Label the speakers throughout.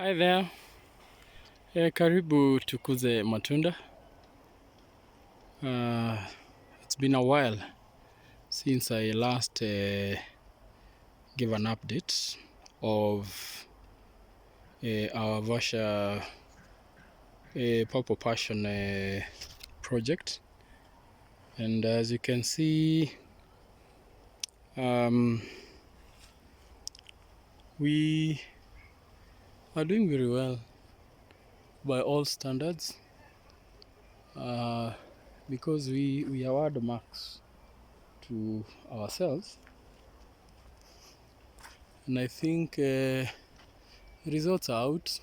Speaker 1: Hi there. Karibu tukuze matunda. It's been a while since I last gave an update of our Vasha Purple Passion project. And as you can see, we are doing very well by all standards because we award marks to ourselves, and I think results are out.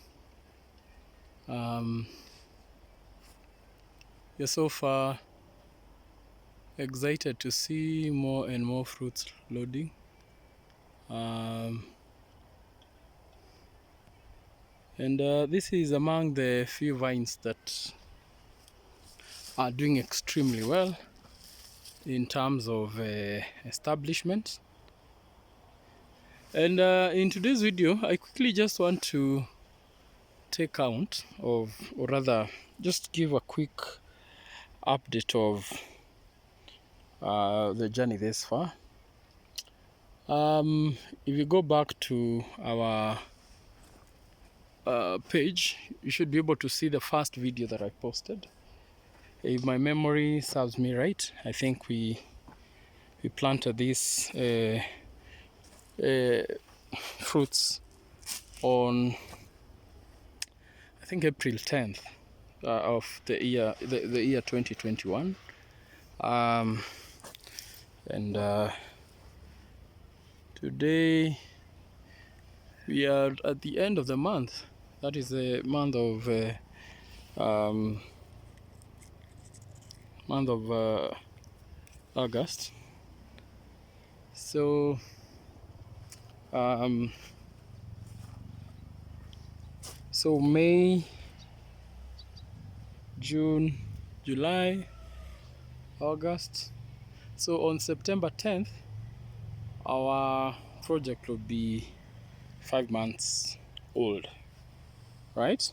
Speaker 1: We're so far excited to see more and more fruits loading. And this is among the few vines that are doing extremely well in terms of establishment. And in today's video, I quickly just want to take count of, or rather, just give a quick update of the journey this far. If you go back to our page, you should be able to see the first video that I posted. If my memory serves me right, I think we planted these fruits on, I think, April 10th of the year 2021. And today we are at the end of the month. That is the month of August. So so May, June, July, August. So on September 10th, our project will be 5 months old, right?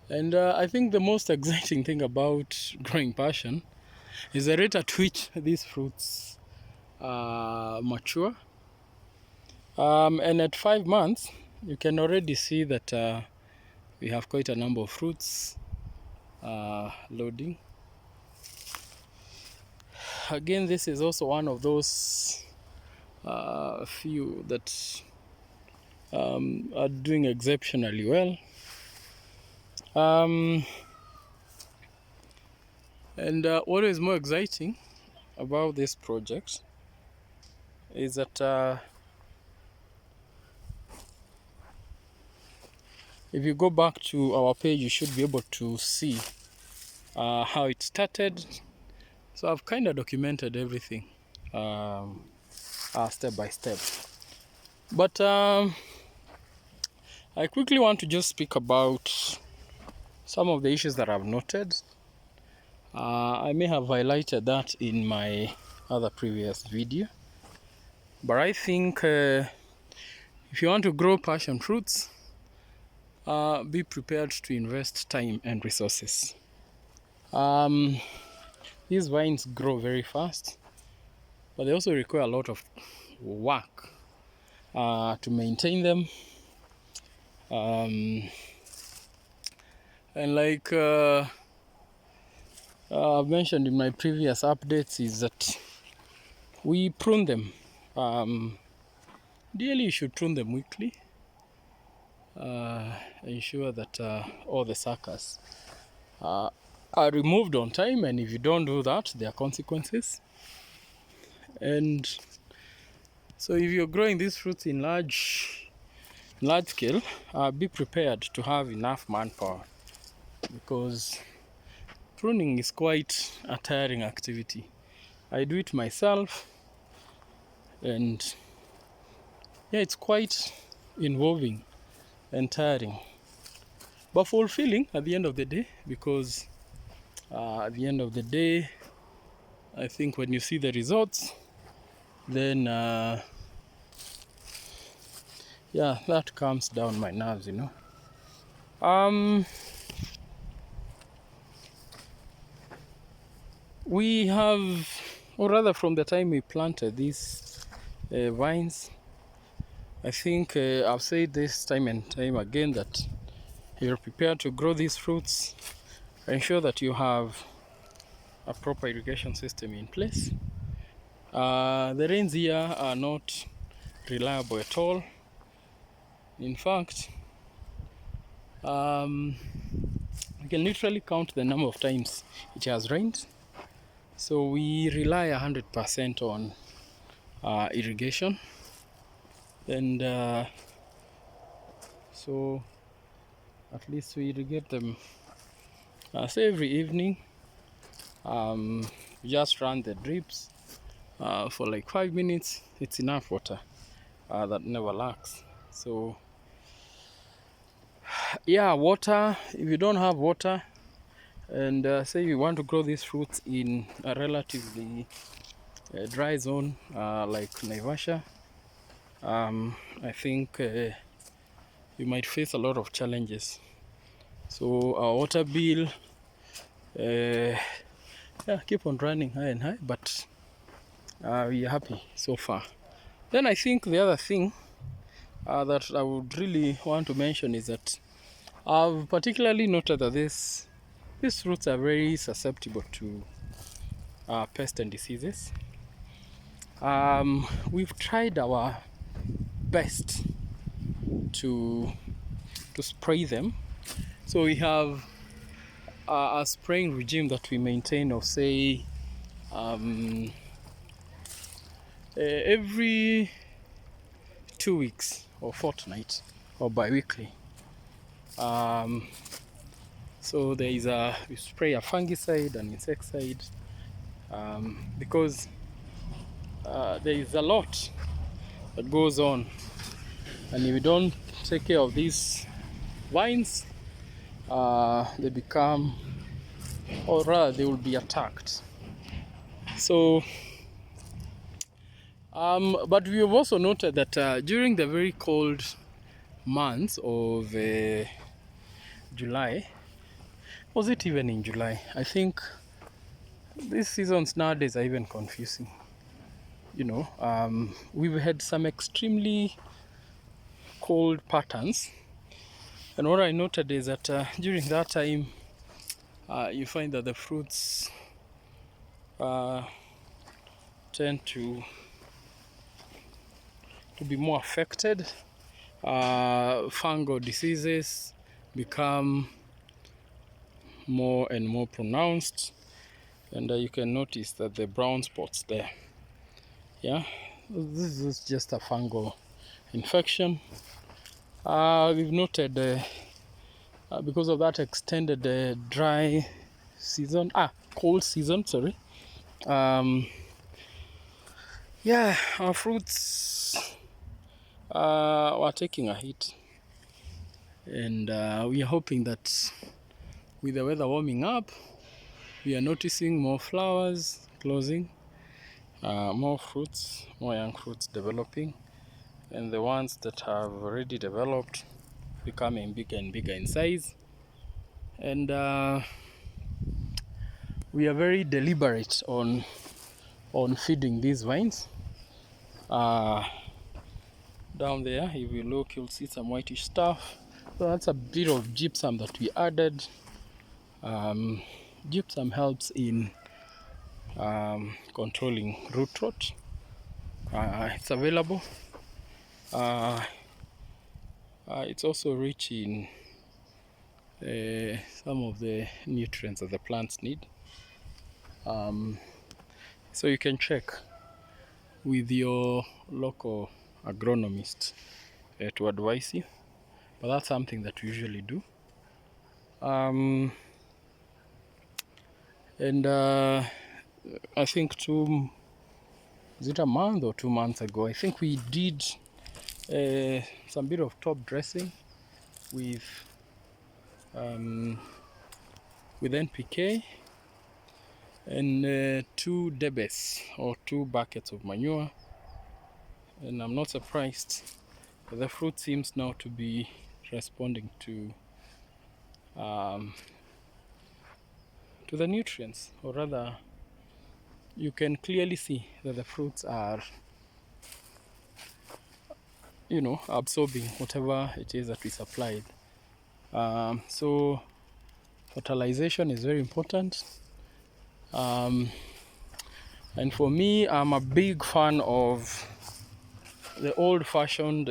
Speaker 1: And I think the most exciting thing about growing passion is the rate at which these fruits mature. And at 5 months, you can already see that we have quite a number of fruits loading. Again, this is also one of those few that are doing exceptionally well. And what is more exciting about this project is that if you go back to our page, you should be able to see how it started. So I've kind of documented everything step by step. But I quickly want to just speak about some of the issues that I've noted. I may have highlighted that in my other previous video. But I think if you want to grow passion fruits, be prepared to invest time and resources. These vines grow very fast, but they also require a lot of work to maintain them. And like I've mentioned in my previous updates, is that we prune them. Ideally, you should prune them weekly. Ensure that all the suckers are removed on time, and if you don't do that, there are consequences. And so if you're growing these fruits in large scale, be prepared to have enough manpower, because pruning is quite a tiring activity. I do it myself, and yeah, it's quite involving and tiring, but fulfilling at the end of the day, because at the end of the day, I think when you see the results, then yeah, that calms down my nerves, you know. We have, or rather from the time we planted these vines, I think I've said this time and time again that you're prepared to grow these fruits, ensure that you have a proper irrigation system in place. The rains here are not reliable at all. In fact, I can literally count the number of times it has rained. So we rely 100% on irrigation, and so at least we irrigate them say every evening. We just run the drips for like 5 minutes. It's enough water that never lacks. So yeah, water, if you don't have water and say you want to grow these fruits in a relatively dry zone like Naivasha, I think you might face a lot of challenges. So our water bill yeah, keep on running high and high, but we are happy so far. Then I think the other thing that I would really want to mention is that I've particularly noted that these fruits are very susceptible to pests and diseases. We've tried our best to spray them. So we have a spraying regime that we maintain of, say, every 2 weeks or fortnight or bi-weekly. So there is we spray a fungicide and insecticide because there is a lot that goes on, and if we don't take care of these vines, they become, or rather they will be attacked. So but we have also noted that during the very cold months of July, was it even in July? I think these seasons nowadays are even confusing. You know, we've had some extremely cold patterns, and what I noted is that during that time you find that the fruits tend to be more affected. Fungal diseases become more and more pronounced, and you can notice that the brown spots there, yeah, this is just a fungal infection. We've noted because of that extended dry season, cold season, sorry, yeah, our fruits are taking a hit, and we are hoping that with the weather warming up, we are noticing more flowers closing, more fruits, more young fruits developing, and the ones that have already developed becoming bigger and bigger in size. And we are very deliberate on feeding these vines. Down there, if you look, you'll see some whitish stuff. So that's a bit of gypsum that we added. Gypsum helps in controlling root rot. It's available. It's also rich in some of the nutrients that the plants need. So you can check with your local agronomist to advise you, but that's something that we usually do. And I think is it a month or 2 months ago, I think we did some bit of top dressing with NPK and 2 debes or 2 buckets of manure, and I'm not surprised the fruit seems now to be responding to the nutrients, or rather you can clearly see that the fruits are, you know, absorbing whatever it is that we supplied. So fertilization is very important. And for me, I'm a big fan of the old-fashioned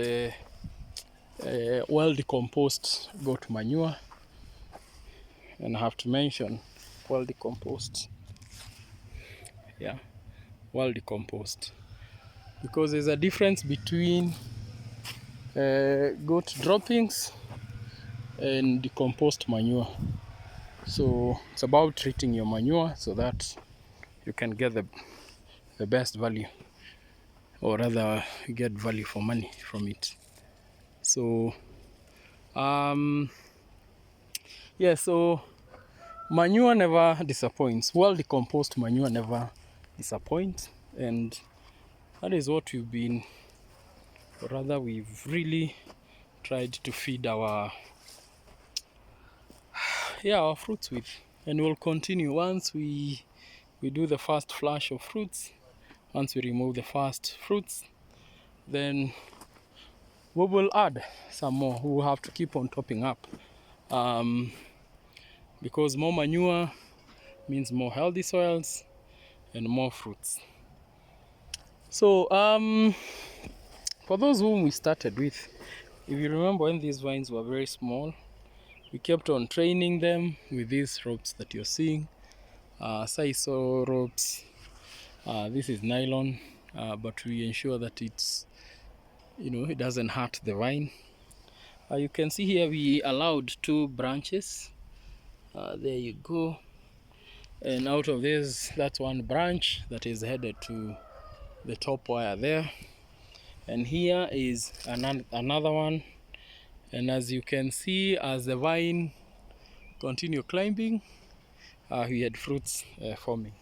Speaker 1: well decomposed goat manure. And I have to mention well decomposed. Yeah, well decomposed. Because there's a difference between goat droppings and decomposed manure. So it's about treating your manure so that you can get the best value, or rather you get value for money from it. So yeah, so manure never disappoints. Well decomposed manure never disappoints, and that is what we've been, or rather we've really tried to feed our fruits with, and we'll continue once we do the first flush of fruits. Once we remove the first fruits, then we will add some more. We will have to keep on topping up, because more manure means more healthy soils and more fruits. So for those whom we started with, if you remember when these vines were very small, we kept on training them with these ropes that you're seeing, sisal ropes. This is nylon, but we ensure that it's, you know, it doesn't hurt the vine. You can see here we allowed 2 branches. There you go. And out of this, that's 1 branch that is headed to the top wire there. And here is another one. And as you can see, as the vine continue climbing, we had fruits forming.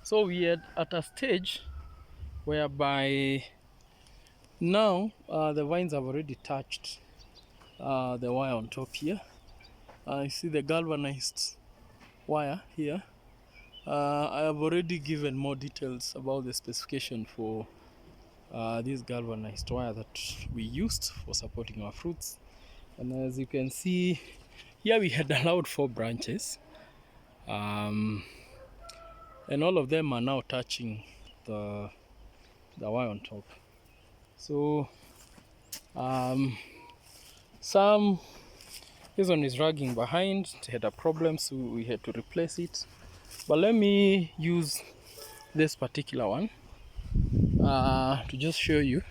Speaker 1: So we are at a stage whereby now the vines have already touched the wire on top here. You see the galvanized wire here. I have already given more details about the specification for this galvanized wire that we used for supporting our fruits. And as you can see here, we had allowed 4 branches, and all of them are now touching the wire on top. So this one is dragging behind. It had a problem, so we had to replace it. But let me use this particular one to just show you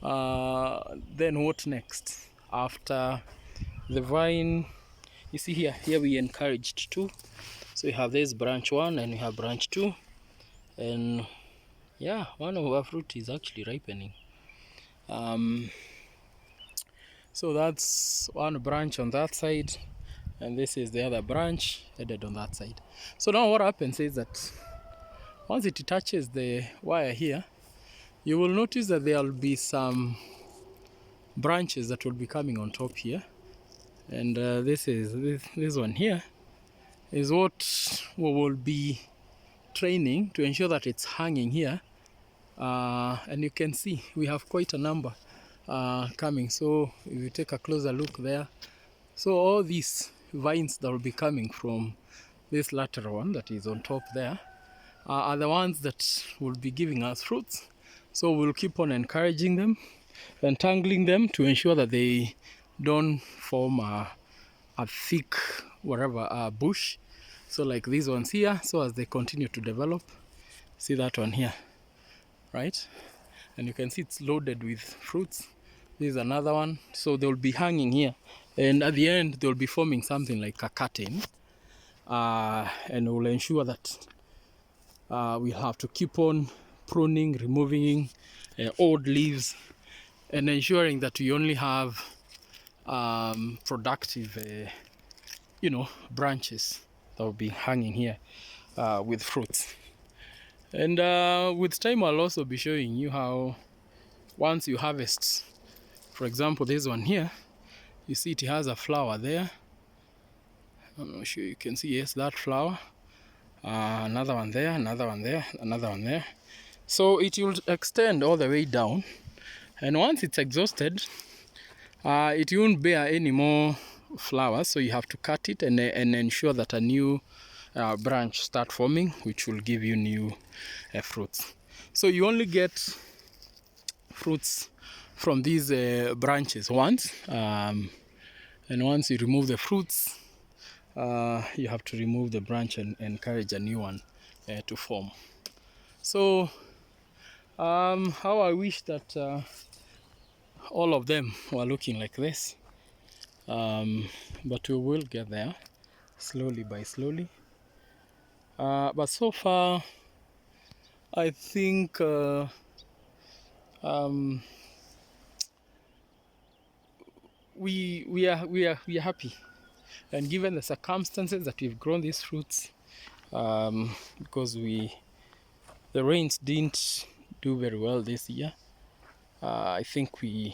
Speaker 1: then what next after the vine. You see here we encouraged 2, so we have this branch 1 and we have branch 2, and yeah, one of our fruit is actually ripening. So that's 1 branch on that side, and this is the other branch headed on that side. So now what happens is that once it touches the wire here, you will notice that there will be some branches that will be coming on top here, and this one here is what we will be training to ensure that it's hanging here, and you can see we have quite a number coming. So if you take a closer look there, so all these vines that will be coming from this lateral one that is on top there are the ones that will be giving us fruits. So we'll keep on encouraging them, entangling them to ensure that they don't form a thick bush, so like these ones here. So as they continue to develop, see that one here, right? And you can see it's loaded with fruits. This is another one, so they'll be hanging here, and at the end they'll be forming something like a curtain, and we'll ensure that we'll have to keep on pruning, removing old leaves, and ensuring that we only have productive branches that will be hanging here with fruits. And with time I'll also be showing you how once you harvest, for example, this one here, you see it has a flower there. I'm not sure you can see, yes, that flower. Another one there, another one there, another one there. So it will extend all the way down, and once it's exhausted, it won't bear any more flowers, so you have to cut it and ensure that a new branch start forming, which will give you new fruits. So you only get fruits from these branches once, and once you remove the fruits, you have to remove the branch and encourage a new one to form. So how I wish that all of them were looking like this, but we will get there slowly by slowly. But so far, I think we are happy, and given the circumstances that we've grown these fruits, because the rains didn't do very well this year. I think we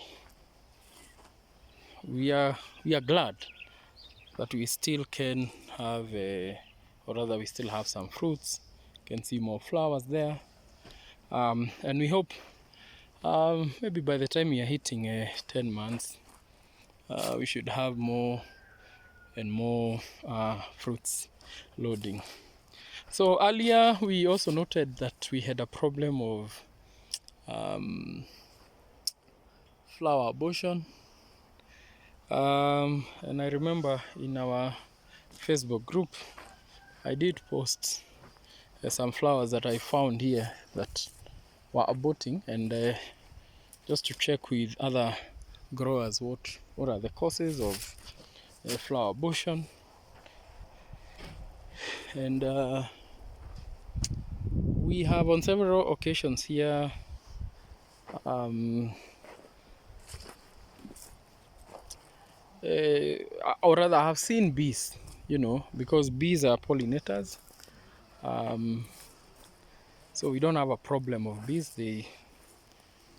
Speaker 1: are glad that we still can have or rather we still have some fruits. You can see more flowers there, and we hope maybe by the time we are hitting 10 months, we should have more and more fruits loading. So earlier we also noted that we had a problem of flower abortion, and I remember in our Facebook group I did post some flowers that I found here that were aborting, and just to check with other growers what are the causes of flower abortion. And we have on several occasions here or rather I have seen bees, because bees are pollinators. So we don't have a problem of bees.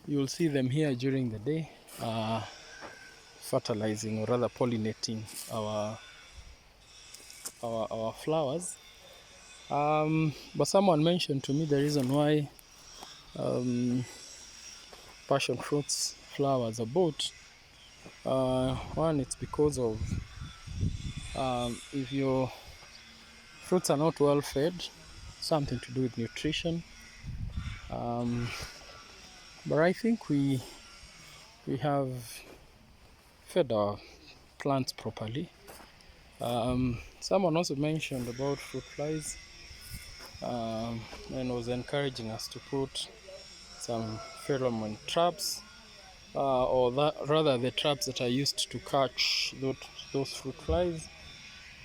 Speaker 1: You'll see them here during the day, fertilizing or rather pollinating our flowers. But someone mentioned to me the reason why passion fruits flowers abort. One, it's because of if your fruits are not well fed, something to do with nutrition. But I think we have fed our plants properly. Someone also mentioned about fruit flies, and was encouraging us to put some pheromone traps, or rather the traps that are used to catch those fruit flies.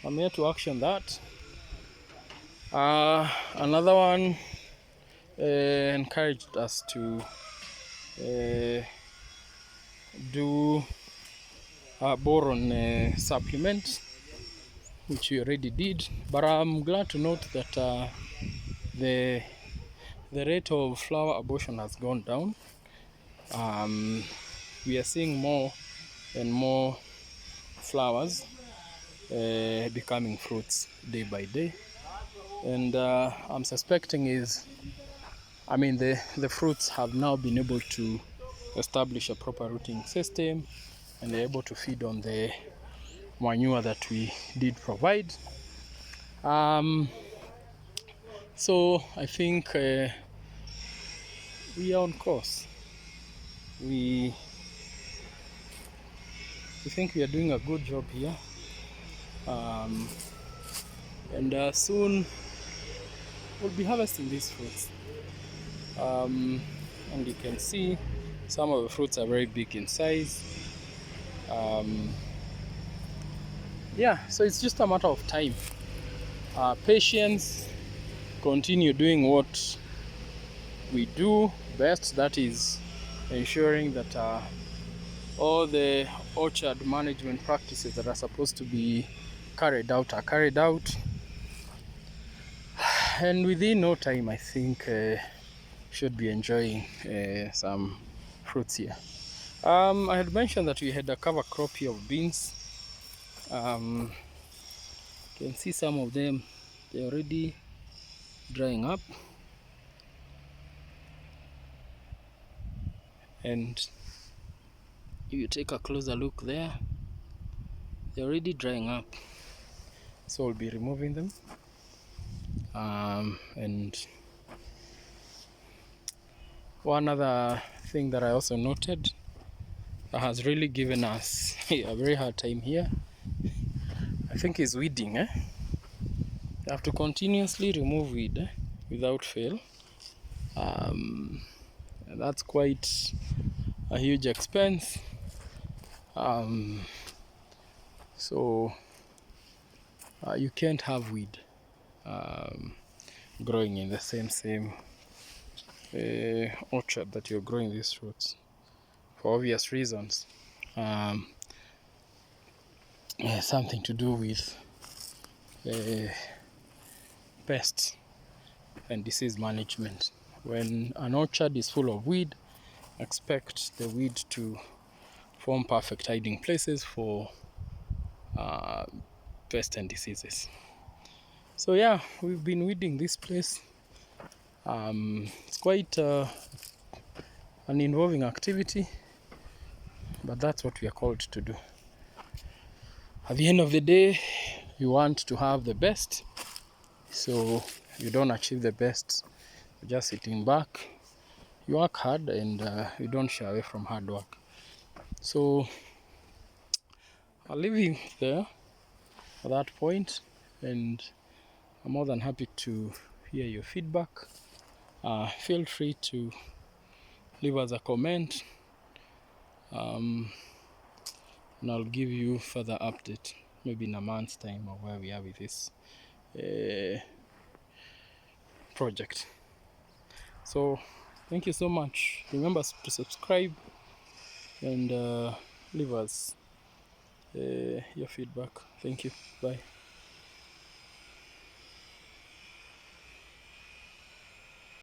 Speaker 1: I'm here to action that. Another one encouraged us to do a boron supplement, which we already did, but I'm glad to note that the rate of flower abortion has gone down. We are seeing more and more flowers becoming fruits day by day, and I'm suspecting the fruits have now been able to establish a proper rooting system, and they're able to feed on the manure that we did provide. So I think we are on course. We think we are doing a good job here, and soon we'll be harvesting these fruits, and you can see some of the fruits are very big in size. So it's just a matter of time, patience, continue doing what we do best, that is ensuring that all the orchard management practices that are supposed to be carried out are carried out, and within no time I think should be enjoying some fruits here. I had mentioned that we had a cover crop here of beans. You can see some of them, they're already drying up. And if you take a closer look there, they're already drying up. So we'll be removing them. And one other thing that I also noted that has really given us a very hard time here, I think, is weeding. You have to continuously remove weed without fail. That's quite a huge expense. So you can't have weed growing in the same orchard that you're growing these fruits, for obvious reasons. Something to do with pests and disease management. When an orchard is full of weed, expect the weed to form perfect hiding places for pests and diseases. So yeah, we've been weeding this place. It's quite an involving activity, but that's what we are called to do. At the end of the day, you want to have the best, so you don't achieve the best just sitting back. You work hard, and you don't shy away from hard work. So I'll leave you there at that point, and I'm more than happy to hear your feedback. Feel free to leave us a comment, and I'll give you further update maybe in a month's time of where we are with this project. So thank you so much. Remember to subscribe and leave us your feedback. Thank you. Bye.